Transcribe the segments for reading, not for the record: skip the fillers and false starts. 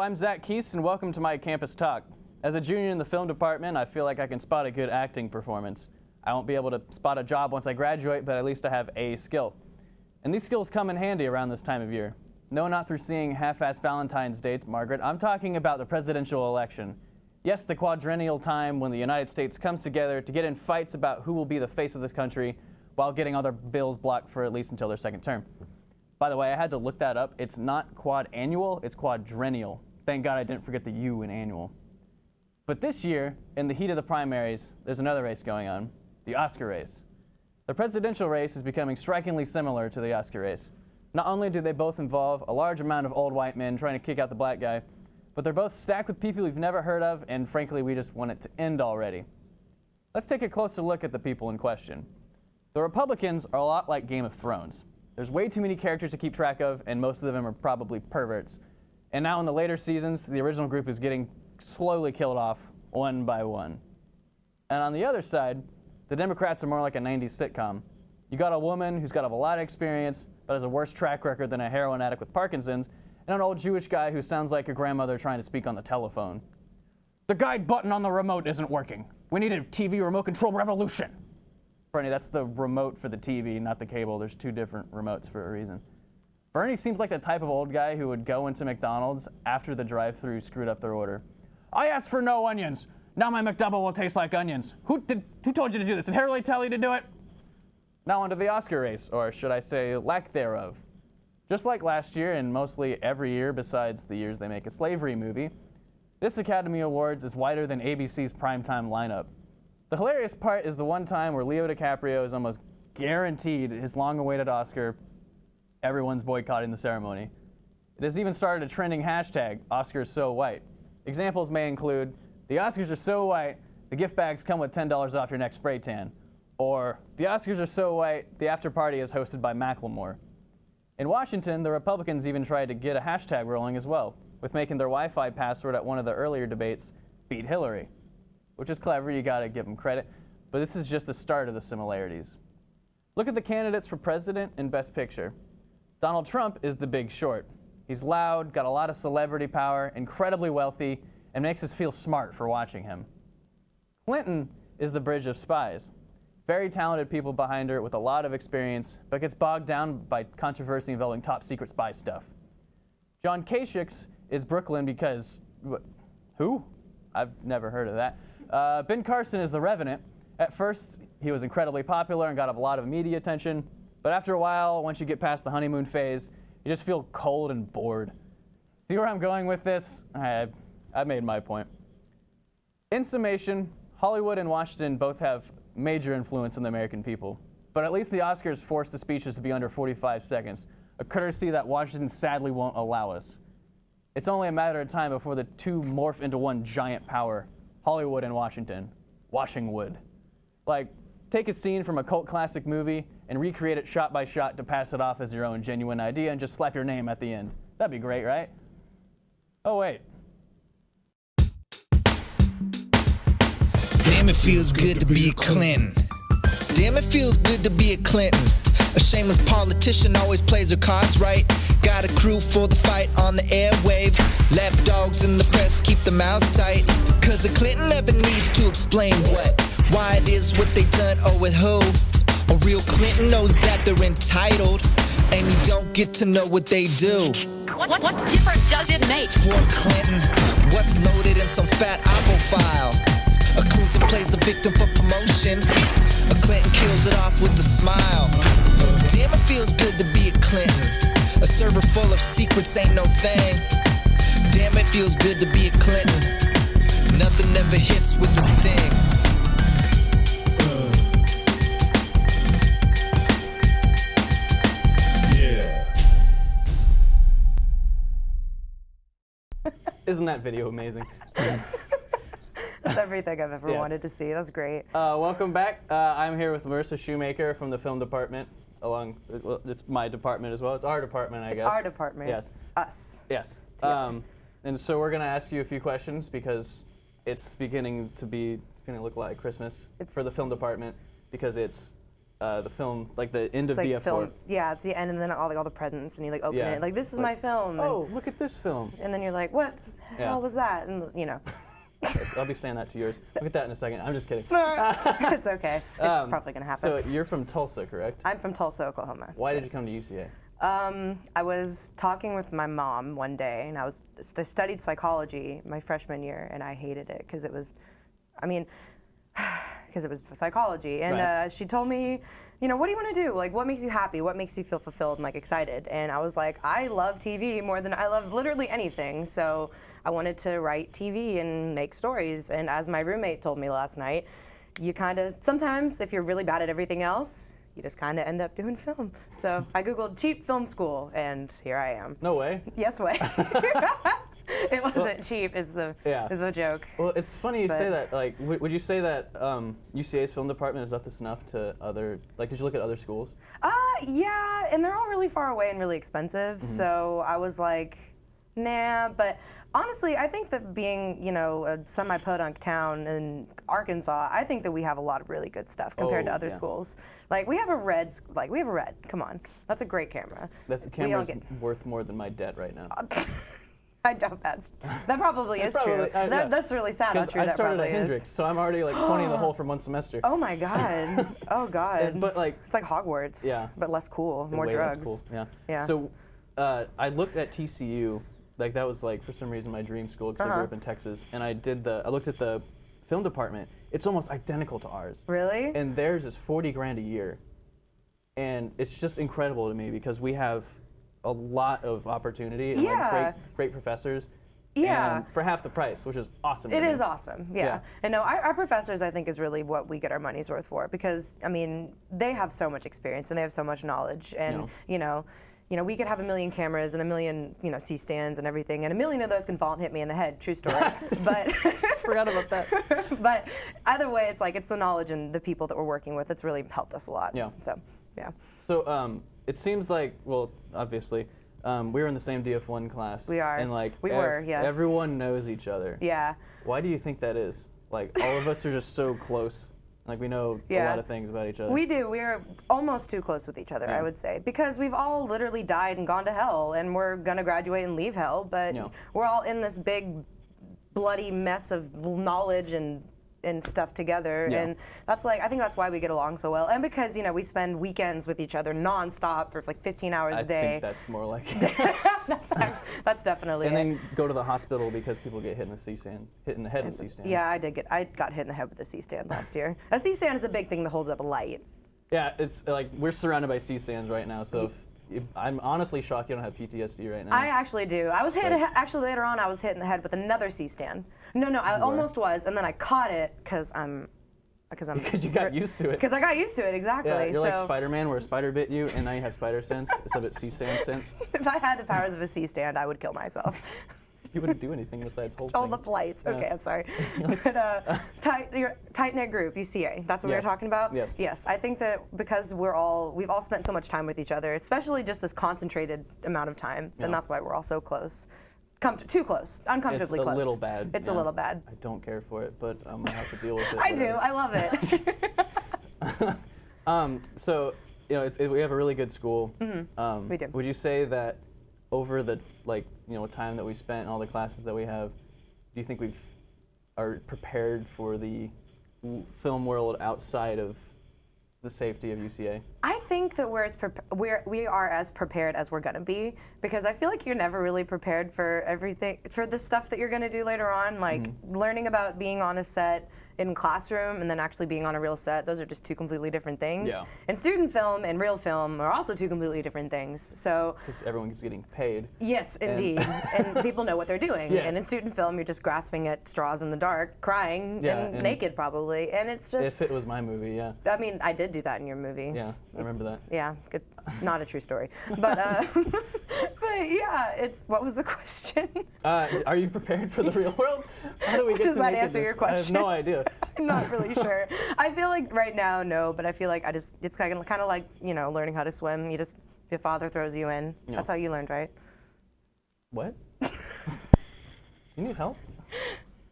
I'm Zach Keast, and welcome to my campus talk. As a junior in the film department, I feel like I can spot a good acting performance. I won't be able to spot a job once I graduate, but at least I have a skill. And these skills come in handy around this time of year. No, not through seeing half-assed Valentine's Day, Margaret. I'm talking about the presidential election. Yes, the quadrennial time when the United States comes together to get in fights about who will be the face of this country while getting other bills blocked for at least until their second term. By the way, I had to look that up. It's not quad-annual, it's quadrennial. Thank God I didn't forget the U in annual. But this year, in the heat of the primaries, there's another race going on, the Oscar race. The presidential race is becoming strikingly similar to the Oscar race. Not only do they both involve a large amount of old white men trying to kick out the black guy, but they're both stacked with people we've never heard of, and frankly, we just want it to end already. Let's take a closer look at the people in question. The Republicans are a lot like Game of Thrones. There's way too many characters to keep track of, and most of them are probably perverts. And now in the later seasons, the original group is getting slowly killed off one by one. And on the other side, the Democrats are more like a 90s sitcom. You got a woman who's got a lot of experience, but has a worse track record than a heroin addict with Parkinson's, and an old Jewish guy who sounds like a grandmother trying to speak on the telephone. The guide button on the remote isn't working. We need a TV remote control revolution. Bernie, that's the remote for the TV, not the cable. There's two different remotes for a reason. Bernie seems like the type of old guy who would go into McDonald's after the drive-thru screwed up their order. I asked for no onions. Now my McDouble will taste like onions. Who told you to do this? Did Harry tell you to do it? Now onto the Oscar race, or should I say lack thereof. Just like last year and mostly every year besides the years they make a slavery movie, this Academy Awards is wider than ABC's primetime lineup. The hilarious part is the one time where Leo DiCaprio is almost guaranteed his long-awaited Oscar. Everyone's boycotting the ceremony. It has even started a trending hashtag, #OscarsSoWhite. Examples may include, the Oscars are so white, the gift bags come with $10 off your next spray tan. Or, the Oscars are so white, the after party is hosted by Macklemore. In Washington, the Republicans even tried to get a hashtag rolling as well, with making their Wi-Fi password at one of the earlier debates, Beat Hillary. Which is clever, you gotta give them credit, but this is just the start of the similarities. Look at the candidates for president and best picture. Donald Trump is the Big Short. He's loud, got a lot of celebrity power, incredibly wealthy, and makes us feel smart for watching him. Clinton is the Bridge of Spies. Very talented people behind her with a lot of experience, but gets bogged down by controversy involving top secret spy stuff. John Kasich is Brooklyn because, who? I've never heard of that. Ben Carson is the Revenant. At first, he was incredibly popular and got a lot of media attention, but after a while, once you get past the honeymoon phase, you just feel cold and bored. See where I'm going with this? I've made my point. In summation, Hollywood and Washington both have major influence on the American people, but at least the Oscars force the speeches to be under 45 seconds, a courtesy that Washington sadly won't allow us. It's only a matter of time before the two morph into one giant power, Hollywood and Washington. Washingwood. Like, take a scene from a cult classic movie and recreate it shot by shot to pass it off as your own genuine idea and just slap your name at the end. That'd be great, right? Oh, wait. Damn, it feels good to be a Clinton. Damn, it feels good to be a Clinton. A shameless politician always plays her cards right. Got a crew for the fight on the airwaves. Lapdogs in the press keep their mouths tight. Cause a Clinton never needs to explain what, why it is what they done or with who. A real Clinton knows that they're entitled, and you don't get to know what they do. What difference does it make? For a Clinton, what's loaded in some fat Oppo file? A Clinton plays the victim for promotion. A Clinton kills it off with a smile. Damn, it feels good to be a Clinton. A server full of secrets ain't no thing. Damn, it feels good to be a Clinton. Nothing ever hits with the sting. Isn't that video amazing? That's everything I've ever wanted to see. That's great. Welcome back. I'm here with Marissa Shoemaker from the film department. Well, it's my department as well. It's our department, I guess. It's our department. Yes. It's us. Yes. And so we're going to ask you a few questions because it's beginning to look like Christmas for the film department because it's the film, like the end of It's like DF4. film. Yeah, it's the end, and then all the presents, and you like open Yeah. it, like this is Like, my film. Oh, look at this film. And then you're like, what the Yeah. hell was that? And you know, I'll be saying that to yours. Look at that in a second. I'm just kidding. it's okay. It's probably gonna happen. So you're from Tulsa, correct? I'm from Tulsa, Oklahoma. Why did you Yes. come to UCA? I was talking with my mom one day, and I studied psychology my freshman year, and I hated it because it was, because it was psychology. And Right. she told me, you know, what do you want to do? Like, what makes you happy? What makes you feel fulfilled and like excited? And I was like, I love TV more than I love literally anything. So I wanted to write TV and make stories. And as my roommate told me last night, you kind of, sometimes if you're really bad at everything else, you just kind of end up doing film. So I Googled cheap film school, and here I am. No way. Yes way. It wasn't cheap, is the joke. Well, it's funny you say But- that. Like, would you say that UCA's film department is up to snuff to other? Like, did you look at other schools? Yeah, and they're all really far away and really expensive. So I was like, nah. But honestly, I think that being, you know, a semi-podunk town in Arkansas, I think that we have a lot of really good stuff compared to other yeah. schools. Like we have a Red. Come on, that's a great camera. That's the We don't camera's worth more than my debt right now. I doubt that probably is true. Yeah. That's really sad how 'Cause true I that started probably at is. Hendrix, so I'm already like 20 in the hole from one semester. Oh my god. Oh god. But like, It's like Hogwarts. Yeah. But less cool. More way less drugs. cool. Yeah. Yeah. So I looked at TCU, like that was like for some reason my dream school because I grew up in Texas, and I looked at the film department. It's almost identical to ours. Really? And theirs is 40 grand a year, and it's just incredible to me because we have a lot of opportunity and Yeah. like great professors. Yeah. And for half the price, which is awesome. It to me. is awesome, yeah. Yeah. And no, our professors, I think, is really what we get our money's worth for because, I mean, they have so much experience and they have so much knowledge, and you know, we could have a million cameras and a million, you know, C-stands and everything, and a million of those can fall and hit me in the head. True story. But Forgot about that. but either way, it's like it's the knowledge and the people that we're working with that's really helped us a lot. Yeah. So, yeah. So it seems like, well, obviously, we were in the same DF1 class. We are. And like We were, yes. everyone knows each other. Yeah. Why do you think that is? Like all of us are just so close. Like we know a Yeah. lot of things about each other. We do. We are almost too close with each other, Yeah. I would say, because we've all literally died and gone to hell, and we're gonna graduate and leave hell. But Yeah. we're all in this big, bloody mess of knowledge and stuff together, Yeah. and that's like I think that's why we get along so well, and because you know we spend weekends with each other nonstop for like 15 hours I a day. think that's more like. That's definitely And it. then go to the hospital because people get hit in the C-stand, hit in the head in the C-stand. Yeah, I got hit in the head with a C-stand last year. A C-stand is a big thing that holds up a light. Yeah, it's like we're surrounded by C-stands right now, so if I'm honestly shocked you don't have PTSD right now. I actually do. I was hit, Like- actually later on I was hit in the head with another C-stand. No, I almost was, and then I caught it because I'm Because you got used to it. Because I got used to it, exactly. Yeah, you're so like Spider-Man where a spider bit you and now you have spider sense instead of C-stand sense. if I had the powers of a C-stand, I would kill myself. You wouldn't do anything besides hold All the things. flights. Yeah. Okay, I'm sorry. But tight-knit group, UCA. That's what we were Yes. talking about? Yes. Yes, I think that because we've all spent so much time with each other, especially just this concentrated amount of time, Yeah. and that's why we're all so close. Too close, uncomfortably It's close. a little bad. It's yeah. a little bad. I don't care for it, but I'm gonna have to deal with it. I do. whatever. I love it. So, you know, we have a really good school. We do. Would you say that over the time that we spent and all the classes that we have, do you think are prepared for the film world outside of the safety of UCA? I think that we are as prepared as we're gonna be, because I feel like you're never really prepared for everything, for the stuff that you're gonna do later on, like learning about being on a set in classroom and then actually being on a real set. Those are just two completely different things. Yeah. And student film and real film are also two completely different things. So Because everyone's getting paid. yes, indeed, and people know what they're doing. Yeah. And in student film, you're just grasping at straws in the dark, crying, Yeah, and and naked probably, and it's just. If it was my movie, yeah. I mean, I did do that in your movie. Yeah, I remember that. Yeah, good. Not a true story, but but yeah, what was the question? Are you prepared for the real world? How do we get Does to that nakedness? answer your I have no question? idea. I'm not really sure. I feel like right now, no, but I feel like it's kind of like, you know, learning how to swim. Your father throws you in. Yeah. That's how you learned, right? What? Do you need help?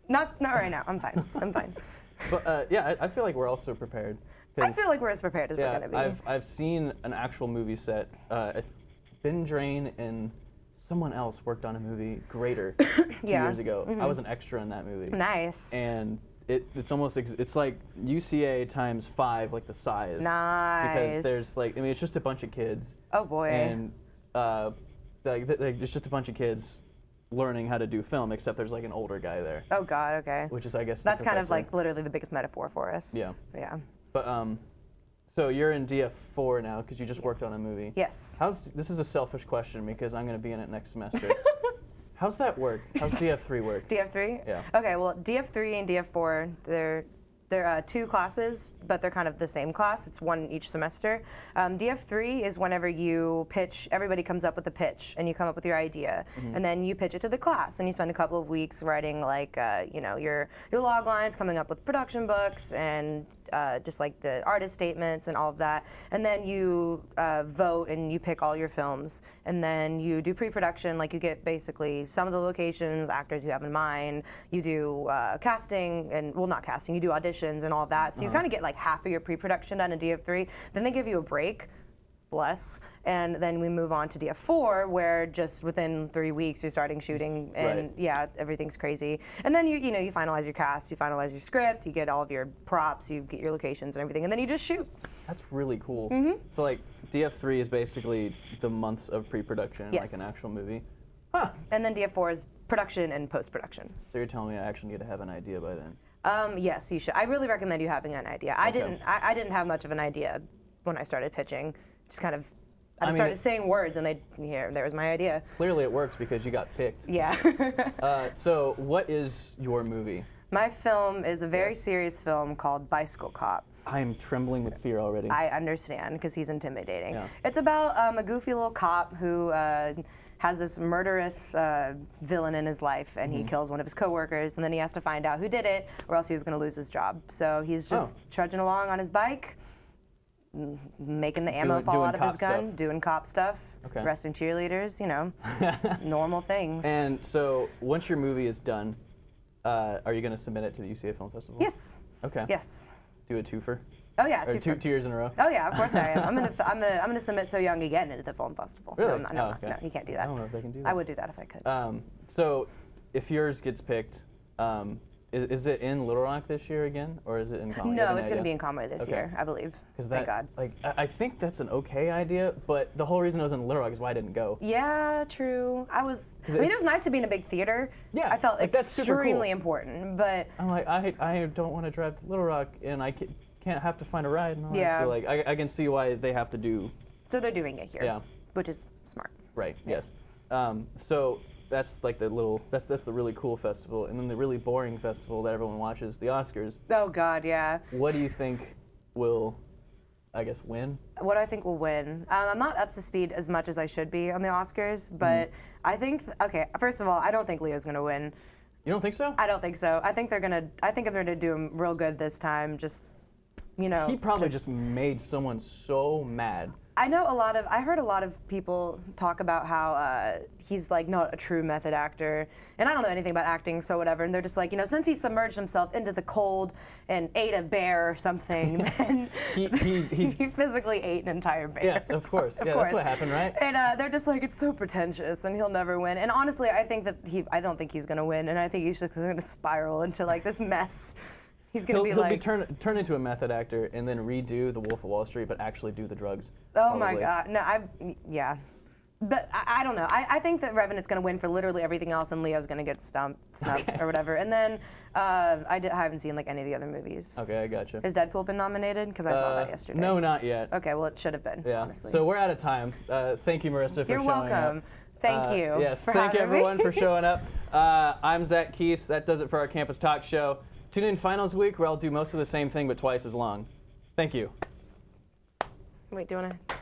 Not right now. I'm fine. I'm fine. But yeah, I feel like we're also prepared. I feel like we're as prepared as we're going to be. I've seen an actual movie set. Ben Drain and someone else worked on a movie, Greater, 2 years ago. I was an extra in that movie. Nice. And it's almost it's like UCA times 5, like the size. Nice. Because there's like, I mean, it's just a bunch of kids. Oh boy. And it's just a bunch of kids learning how to do film, except there's like an older guy there. Oh God. Okay. Which is, I guess, that's kind of like literally the biggest metaphor for us. Yeah. Yeah. But so you're in DF4 now because you just worked on a movie. Yes. This is a selfish question because I'm going to be in it next semester. How's that work? How's DF3 work? DF3? Yeah. Okay, well, DF3 and DF4, they're 2 classes, but they're kind of the same class. It's 1 each semester. DF3 is whenever you pitch, everybody comes up with a pitch, and you come up with your idea, and then you pitch it to the class, and you spend a couple of weeks writing, like, your log lines, coming up with production books, and just like the artist statements and all of that. And then you vote and you pick all your films. And then you do pre-production, like you get basically some of the locations, actors you have in mind. You do casting, and well, not casting, you do auditions and all of that. So you kind of get like half of your pre-production done in DF3. Then they give you a break. Bless. And then we move on to DF4, where just within 3 weeks you're starting shooting, and yeah, everything's crazy. And then you finalize your cast, you finalize your script, you get all of your props, you get your locations and everything, and then you just shoot. That's really cool. So like DF3 is basically the months of pre-production, like an actual movie. Huh. And then DF4 is production and post-production. So you're telling me I actually need to have an idea by then? Yes, you should. I really recommend you having an idea. I didn't have much of an idea when I started pitching. Just kind of, I started saying words, and there was my idea. Clearly it works because you got picked. Yeah. So what is your movie? My film is a very serious film called Bicycle Cop. I am trembling with fear already. I understand, because he's intimidating. Yeah. It's about a goofy little cop who has this murderous villain in his life, and he kills one of his coworkers, and then he has to find out who did it, or else he was going to lose his job. So he's just trudging along on his bike, making the ammo fall out of his gun, doing cop stuff, arresting cheerleaders, normal things. And so once your movie is done, are you going to submit it to the UCA Film Festival? Yes. Okay. Yes. Do a twofer? Oh yeah, or 2 years in a row? Oh yeah, of course I am. I'm gonna submit So Young again into the film festival. Really? No, you can't do that. I don't know if they can do that. I would do that if I could. So if yours gets picked, is it in Little Rock this year again, or is it in Conway? No, it's going to be in Conway this year, I believe. Thank God. Like, I think that's an okay idea, but the whole reason it was in Little Rock is why I didn't go. Yeah, true. I mean, it was nice to be in a big theater. Yeah, I felt like, that's extremely important, but I'm like, I don't want to drive to Little Rock, and I can't have to find a ride and all that. So like, I can see why they have to do. So they're doing it here. Yeah. Which is smart. Right. Yeah. Yes. So that's like the really cool festival, and then the really boring festival that everyone watches, the Oscars. Oh God, yeah. What do you think will, I guess, win? What I think will win? I'm not up to speed as much as I should be on the Oscars, but I think, first of all, I don't think Leo's gonna win. You don't think so? I don't think so. I think I'm gonna do him real good this time. Just, He probably just made someone so mad. I heard a lot of people talk about how he's like not a true method actor, and I don't know anything about acting, so whatever. And they're just like, since he submerged himself into the cold and ate a bear or something, then he physically ate an entire bear. Yes, of course. Yeah, that's what happened, right? And they're just like, it's so pretentious, and he'll never win. And honestly, I don't think he's gonna win, and I think he's just gonna spiral into like this mess. He'll be turn into a method actor and then redo The Wolf of Wall Street, but actually do the drugs. Oh my God, no, yeah. But I don't know. I think that Revenant's going to win for literally everything else, and Leo's going to get snubbed or whatever. And then I haven't seen like any of the other movies. Okay, I gotcha. Has Deadpool been nominated? Because I saw that yesterday. No, not yet. Okay, well it should have been. Yeah. Honestly. So we're out of time. Thank you, Marissa, for showing up. You're welcome. Thank you. Yes, thank you everyone for showing up. I'm Zach Keast. That does it for our Campus Talk show. Tune in finals week where I'll do most of the same thing but twice as long. Thank you. Wait, do you want to?